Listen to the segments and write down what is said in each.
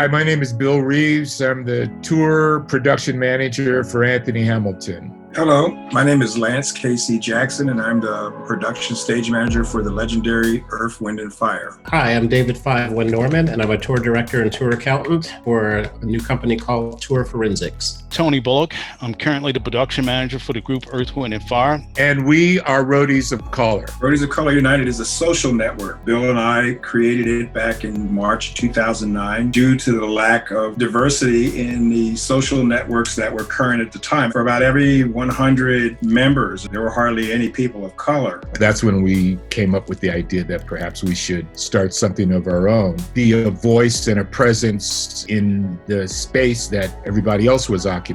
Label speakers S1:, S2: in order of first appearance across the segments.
S1: Hi, my name is Bill Reeves. I'm the tour production manager for Anthony Hamilton.
S2: Hello, my name is Lance K.C. Jackson, and I'm the production stage manager for the legendary Earth, Wind & Fire.
S3: Hi, I'm David 51 Norman, and I'm a tour director and tour accountant for a new company called Tour Forensics.
S4: Tony Bullock. I'm currently the production manager for the group Earth, Wind & Fire.
S1: And we are Roadies of Color.
S2: Roadies of Color United is a social network. Bill and I created it back in March 2009 due to the lack of diversity in the social networks that were current at the time. For about every 100 members, there were hardly any people of color.
S1: That's when we came up with the idea that perhaps we should start something of our own, be a voice and a presence in the space that everybody else was occupying.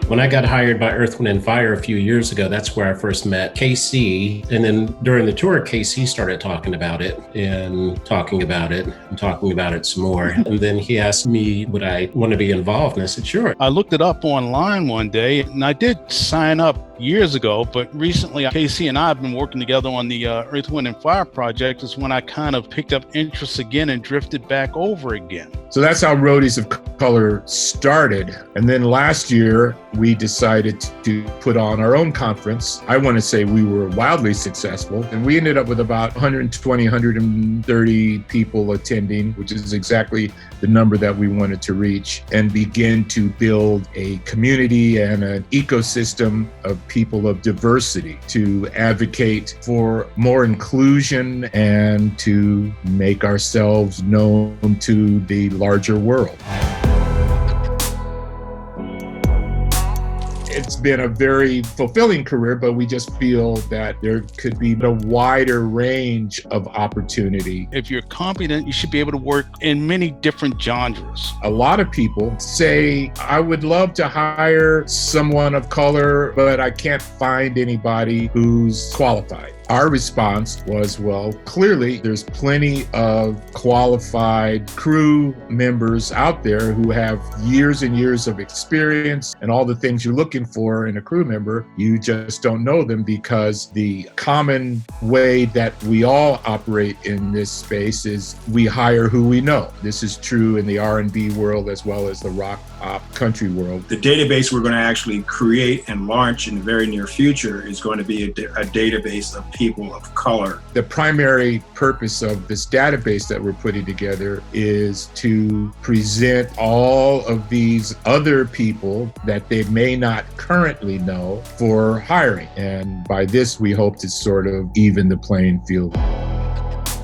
S3: When I got hired by Earth, Wind & Fire a few years ago, that's where I first met KC. And then during the tour, KC started talking about it and talking about it and talking about it some more. And then he asked me, would I want to be involved? And I said, sure.
S4: I looked it up online one day, and I did sign up years ago, but recently KC and I have been working together on the Earth, Wind & Fire project. Is when I kind of picked up interest again and drifted back over again.
S1: So that's how Roadies of Color started. And then last year, we decided to put on our own conference. I want to say we were wildly successful, and we ended up with about 120, 130 people attending, which is exactly the number that we wanted to reach, and begin to build a community and an ecosystem of people of diversity to advocate for more inclusion and to make ourselves known to the larger world. It's been a very fulfilling career, but we just feel that there could be a wider range of opportunity.
S4: If you're competent, you should be able to work in many different genres.
S1: A lot of people say, I would love to hire someone of color, but I can't find anybody who's qualified. Our response was, well, clearly there's plenty of qualified crew members out there who have years and years of experience and all the things you're looking for in a crew member. You just don't know them because the common way that we all operate in this space is we hire who we know. This is true in the R&B world as well as the rock pop country world.
S2: The database we're going to actually create and launch in the very near future is going to be a database of people of color.
S1: The primary purpose of this database that we're putting together is to present all of these other people that they may not currently know for hiring. And by this, we hope to sort of even the playing field.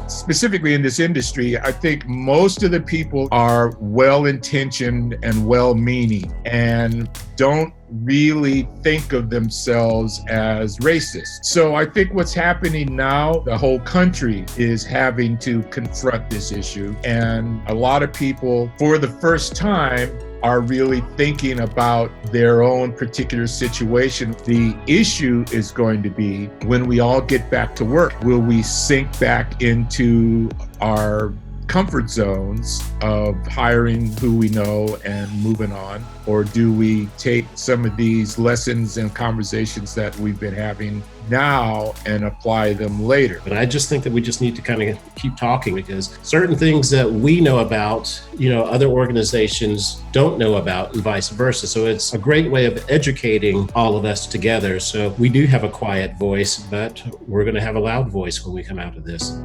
S1: Specifically in this industry, I think most of the people are well-intentioned and well-meaning and don't really think of themselves as racist. So I think what's happening now, the whole country is having to confront this issue. And a lot of people, for the first time, are really thinking about their own particular situation. The issue is going to be when we all get back to work, will we sink back into our comfort zones of hiring who we know and moving on? Or do we take some of these lessons and conversations that we've been having now and apply them later?
S3: And I just think that we just need to kind of keep talking, because certain things that we know about, other organizations don't know about, and vice versa. So it's a great way of educating all of us together. So we do have a quiet voice, but we're going to have a loud voice when we come out of this.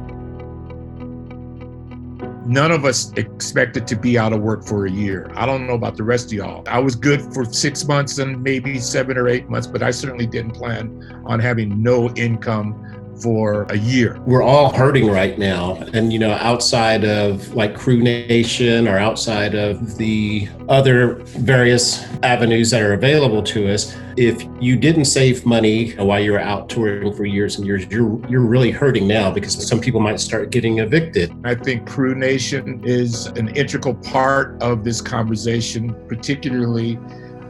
S1: None of us expected to be out of work for a year. I don't know about the rest of y'all. I was good for 6 months and maybe 7 or 8 months, but I certainly didn't plan on having no income for a year.
S3: We're all hurting right now. And, outside of like Crew Nation or outside of the other various avenues that are available to us, if you didn't save money while you were out touring for years and years, you're really hurting now, because some people might start getting evicted.
S1: I think Crew Nation is an integral part of this conversation, particularly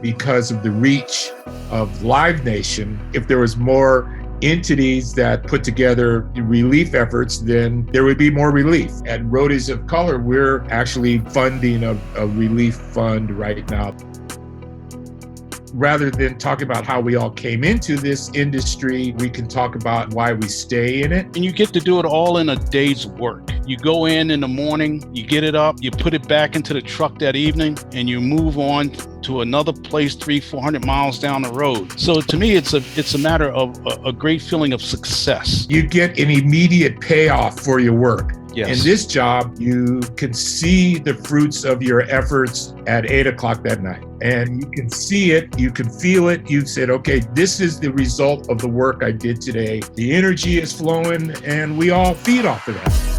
S1: because of the reach of Live Nation. If there was more entities that put together relief efforts, then there would be more relief. At Roadies of Color, we're actually funding a relief fund right now. rather than talk about how we all came into this industry, we can talk about why we stay in it.
S4: And you get to do it all in a day's work. You go in the morning, you get it up, you put it back into the truck that evening, and you move on to another place 300-400 miles down the road. So to me, it's a matter of a great feeling of success.
S1: You get an immediate payoff for your work.
S4: Yes.
S1: In this job, you can see the fruits of your efforts at 8 o'clock that night. And you can see it, you can feel it. You've said, okay, this is the result of the work I did today. The energy is flowing, and we all feed off of that.